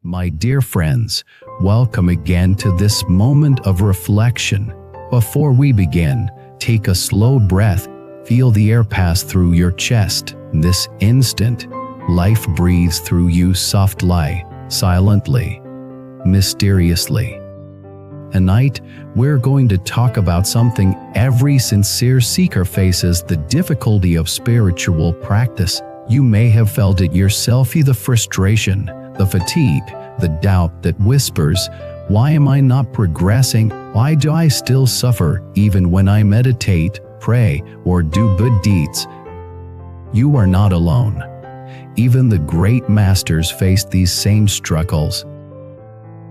My dear friends, welcome again to this moment of reflection. Before we begin, take a slow breath, feel the air pass through your chest. In this instant, life breathes through you softly, silently, mysteriously. Tonight, we're going to talk about something every sincere seeker faces: the difficulty of spiritual practice. You may have felt it yourself, the frustration, the fatigue, the doubt that whispers, "Why am I not progressing? Why do I still suffer even when I meditate, pray, or do good deeds?" You are not alone. Even the great masters faced these same struggles.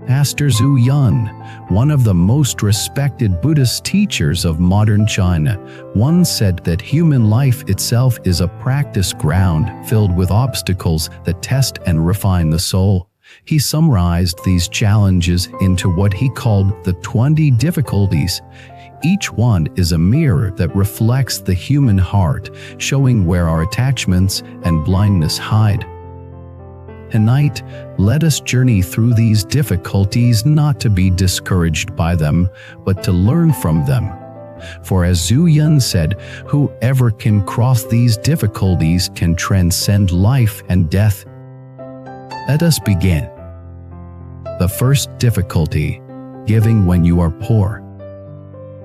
Master Zhu Yun, one of the most respected Buddhist teachers of modern China, once said that human life itself is a practice ground filled with obstacles that test and refine the soul. He summarized these challenges into what he called the 20 difficulties. Each one is a mirror that reflects the human heart, showing where our attachments and blindness hide. Tonight, let us journey through these difficulties, not to be discouraged by them, but to learn from them. For as Zhu Yun said, whoever can cross these difficulties can transcend life and death. Let us begin. The first difficulty: giving when you are poor.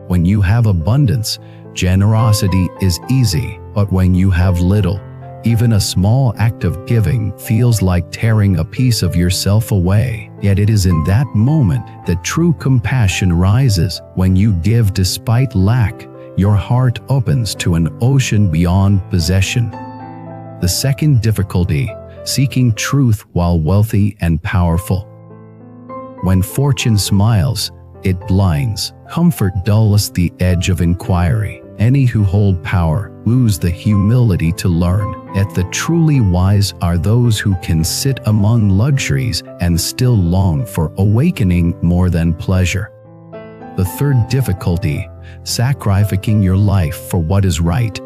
When you have abundance, generosity is easy, but when you have little, even a small act of giving feels like tearing a piece of yourself away. Yet it is in that moment that true compassion rises. When you give despite lack, your heart opens to an ocean beyond possession. The second difficulty: seeking truth while wealthy and powerful. When fortune smiles, it blinds. Comfort dulls the edge of inquiry. Any who hold power lose the humility to learn. Yet the truly wise are those who can sit among luxuries and still long for awakening more than pleasure. The third difficulty: sacrificing your life for what is right.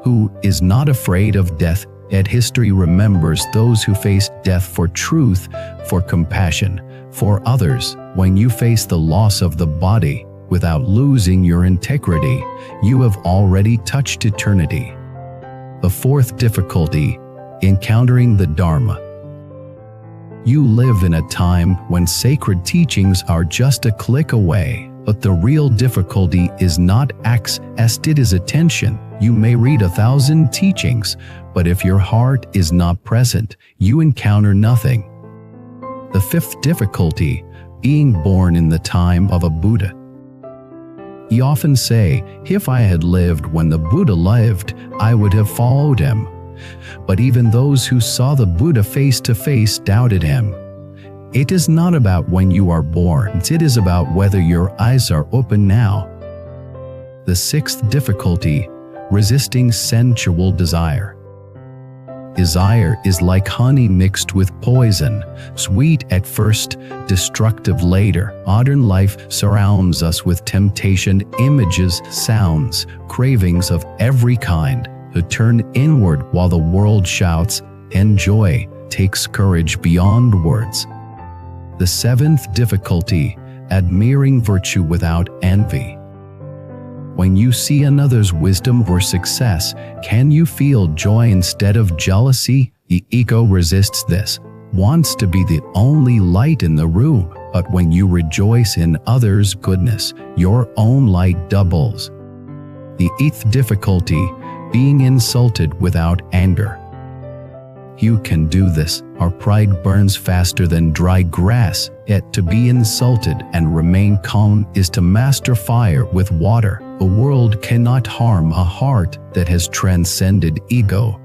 Who is not afraid of death? Yet history remembers those who face death for truth, for compassion, for others. When you face the loss of the body without losing your integrity, you have already touched eternity. The fourth difficulty: encountering the Dharma. You live in a time when sacred teachings are just a click away, but the real difficulty is not access, it is attention. You may read 1,000 teachings, but if your heart is not present, you encounter nothing. The fifth difficulty: being born in the time of a Buddha. We often say, if I had lived when the Buddha lived, I would have followed him. But even those who saw the Buddha face to face doubted him. It is not about when you are born, it is about whether your eyes are open now. The sixth difficulty: resisting sensual desire. Desire is like honey mixed with poison, sweet at first, destructive later. Modern life surrounds us with temptation, images, sounds, cravings of every kind. To turn inward while the world shouts, "Enjoy," takes courage beyond words. The seventh difficulty: admiring virtue without envy. When you see another's wisdom or success, can you feel joy instead of jealousy? The ego resists this, wants to be the only light in the room, but when you rejoice in others' goodness, your own light doubles. The eighth difficulty: being insulted without anger. You can do this. Our pride burns faster than dry grass, yet to be insulted and remain calm is to master fire with water. The world cannot harm a heart that has transcended ego.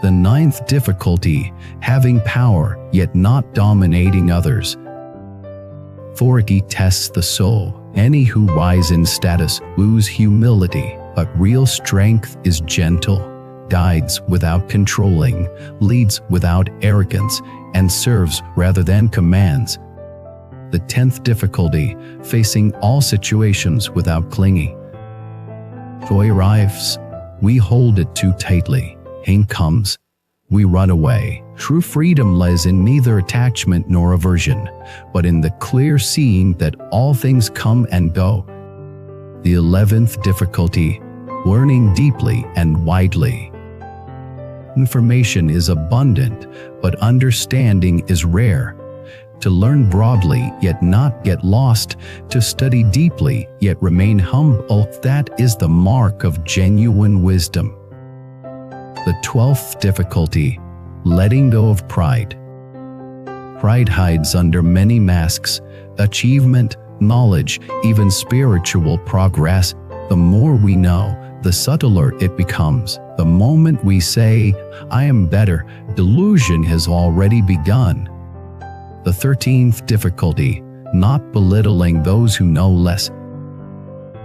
The ninth difficulty: having power yet not dominating others. Authority tests the soul. Any who rise in status lose humility, but real strength is gentle, guides without controlling, leads without arrogance, and serves rather than commands. The 10th difficulty: facing all situations without clinging. Joy arrives, we hold it too tightly. Pain comes, we run away. True freedom lies in neither attachment nor aversion, but in the clear seeing that all things come and go. The 11th difficulty, learning deeply and widely. Information is abundant, but understanding is rare. To learn broadly yet not get lost, to study deeply yet remain humble, that is the mark of genuine wisdom. The 12th difficulty, letting go of pride. Pride hides under many masks: achievement, knowledge, even spiritual progress. The more we know, the subtler it becomes. The moment we say, "I am better," delusion has already begun. The 13th difficulty, not belittling those who know less.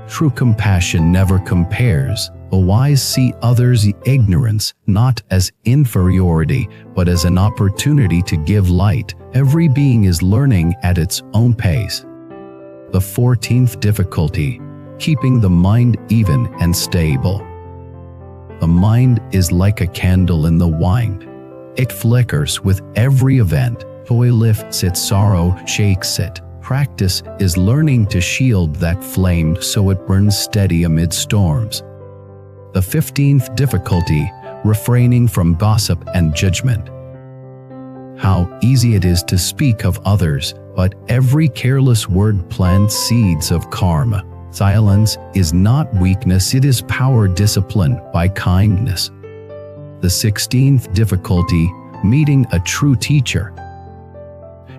True compassion never compares. The wise see others' ignorance not as inferiority, but as an opportunity to give light. Every being is learning at its own pace. The 14th difficulty, keeping the mind even and stable. The mind is like a candle in the wind. It flickers with every event. Joy lifts it, sorrow shakes it. Practice is learning to shield that flame so it burns steady amid storms. The 15th difficulty, refraining from gossip and judgment. How easy it is to speak of others, but every careless word plants seeds of karma. Silence is not weakness, it is power disciplined by kindness. The 16th difficulty, meeting a true teacher.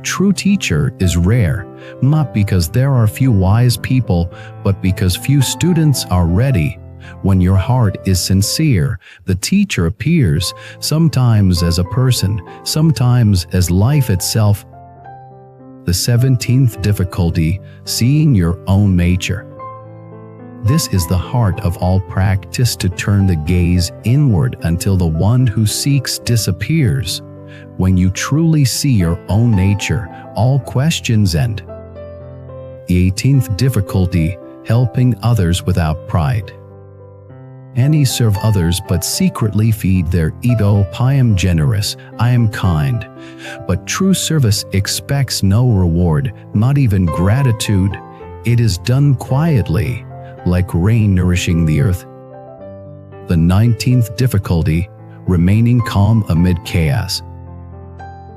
True teacher is rare, not because there are few wise people, but because few students are ready. When your heart is sincere, the teacher appears, sometimes as a person, sometimes as life itself. The 17th difficulty, seeing your own nature. This is the heart of all practice, to turn the gaze inward until the one who seeks disappears. When you truly see your own nature, all questions end. The 18th difficulty, helping others without pride. Many serve others but secretly feed their ego. I am generous, I am kind. But true service expects no reward, not even gratitude. It is done quietly, like rain nourishing the earth. The 19th difficulty, remaining calm amid chaos.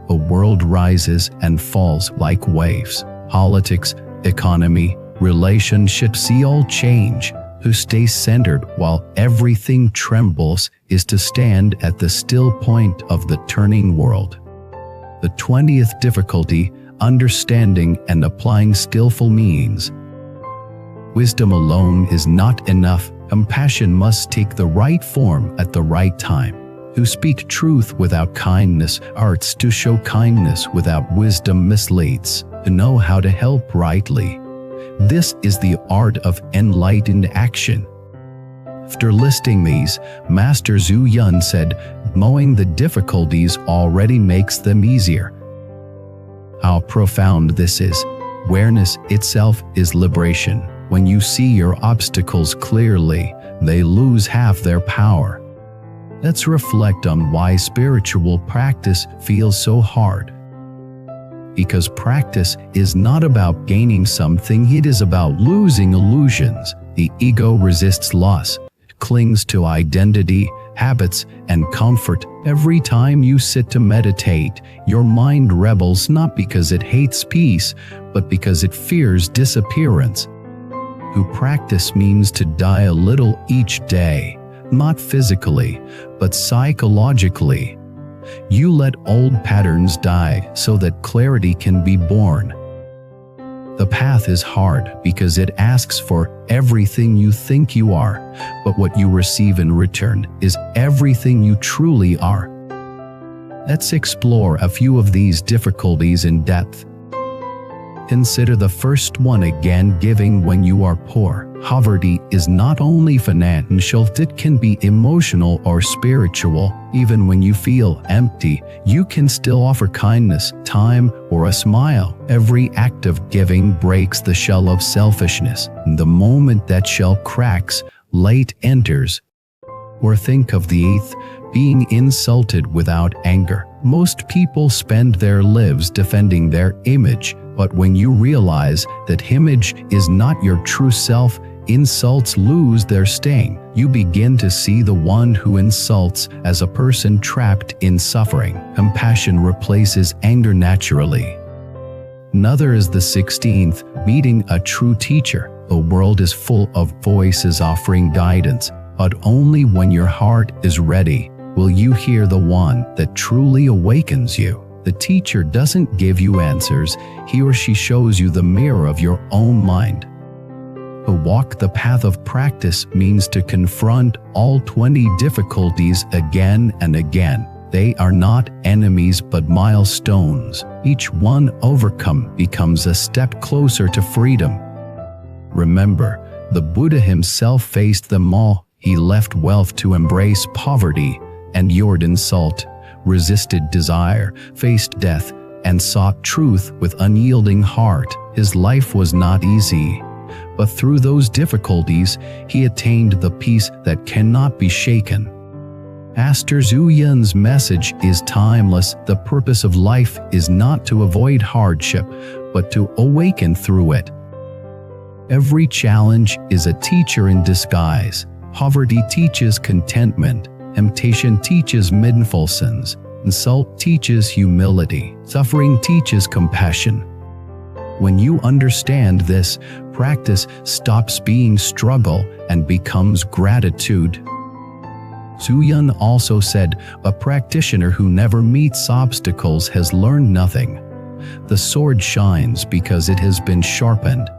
The world rises and falls like waves. Politics, economy, relationships see all change. Who stays centered while everything trembles is to stand at the still point of the turning world. The 20th difficulty, understanding and applying skillful means. Wisdom alone is not enough. Compassion must take the right form at the right time. Who speak truth without kindness, arts to show kindness without wisdom misleads. To know how to help rightly. This is the art of enlightened action. After listing these, Master Zhu Yun said, knowing the difficulties already makes them easier. How profound this is. Awareness itself is liberation. When you see your obstacles clearly, they lose half their power. Let's reflect on why spiritual practice feels so hard. Because practice is not about gaining something, it is about losing illusions. The ego resists loss, clings to identity, habits, and comfort. Every time you sit to meditate, your mind rebels not because it hates peace, but because it fears disappearance. To practice means to die a little each day, not physically, but psychologically. You let old patterns die so that clarity can be born. The path is hard because it asks for everything you think you are, but what you receive in return is everything you truly are. Let's explore a few of these difficulties in depth. Consider the first one again, giving when you are poor. Poverty is not only financial, it can be emotional or spiritual. Even when you feel empty, you can still offer kindness, time, or a smile. Every act of giving breaks the shell of selfishness. The moment that shell cracks, light enters. Or think of the eighth, being insulted without anger. Most people spend their lives defending their image, but when you realize that image is not your true self, insults lose their sting. You begin to see the one who insults as a person trapped in suffering. Compassion replaces anger naturally. Another is the 16th, meeting a true teacher. The world is full of voices offering guidance, but only when your heart is ready will you hear the one that truly awakens you. The teacher doesn't give you answers, he or she shows you the mirror of your own mind. To walk the path of practice means to confront all 20 difficulties again and again. They are not enemies but milestones. Each one overcome becomes a step closer to freedom. Remember, the Buddha himself faced them all. He left wealth to embrace poverty, endured insult, resisted desire, faced death, and sought truth with unyielding heart. His life was not easy, but through those difficulties, he attained the peace that cannot be shaken. Master Zhu Yun's message is timeless. The purpose of life is not to avoid hardship, but to awaken through it. Every challenge is a teacher in disguise. Poverty teaches contentment. Temptation teaches mindfulness. Insult teaches humility. Suffering teaches compassion. When you understand this, practice stops being struggle and becomes gratitude. Zhu Yun also said, "A practitioner who never meets obstacles has learned nothing. The sword shines because it has been sharpened."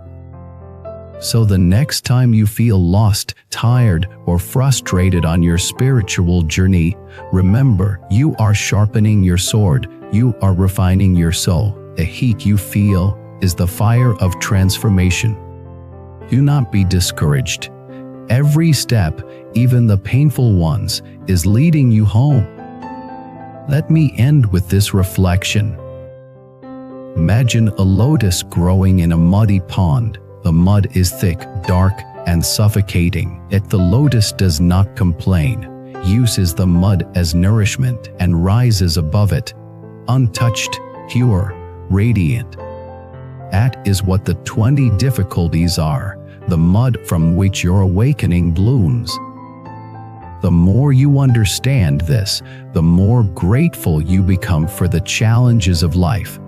So the next time you feel lost, tired, or frustrated on your spiritual journey, remember, you are sharpening your sword, you are refining your soul. The heat you feel is the fire of transformation. Do not be discouraged. Every step, even the painful ones, is leading you home. Let me end with this reflection. Imagine a lotus growing in a muddy pond. The mud is thick, dark, and suffocating, yet the lotus does not complain, uses the mud as nourishment, and rises above it, untouched, pure, radiant. That is what the 20 difficulties are, the mud from which your awakening blooms. The more you understand this, the more grateful you become for the challenges of life.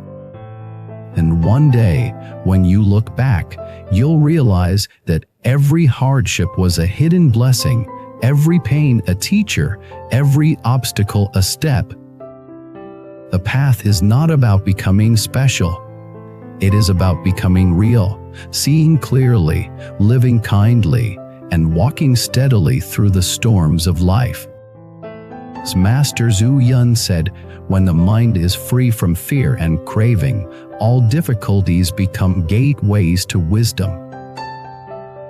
And one day, when you look back, you'll realize that every hardship was a hidden blessing, every pain a teacher, every obstacle a step. The path is not about becoming special. It is about becoming real, seeing clearly, living kindly, and walking steadily through the storms of life. As Master Zhu Yun said, when the mind is free from fear and craving, all difficulties become gateways to wisdom.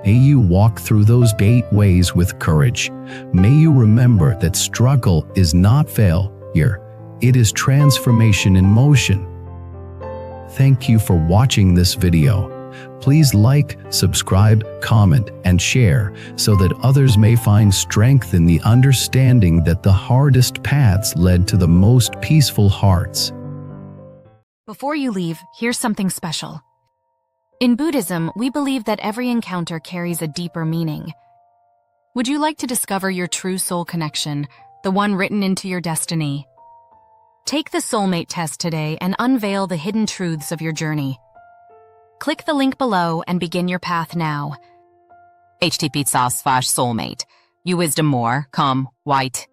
May you walk through those gateways with courage. May you remember that struggle is not failure, it is transformation in motion. Thank you for watching this video. Please like, subscribe, comment, and share so that others may find strength in the understanding that the hardest paths led to the most peaceful hearts. Before you leave, here's something special. In Buddhism, we believe that every encounter carries a deeper meaning. Would you like to discover your true soul connection, the one written into your destiny? Take the Soulmate Test today and unveil the hidden truths of your journey. Click the link below and begin your path now. http://soulmate. You wisdom more, come, white.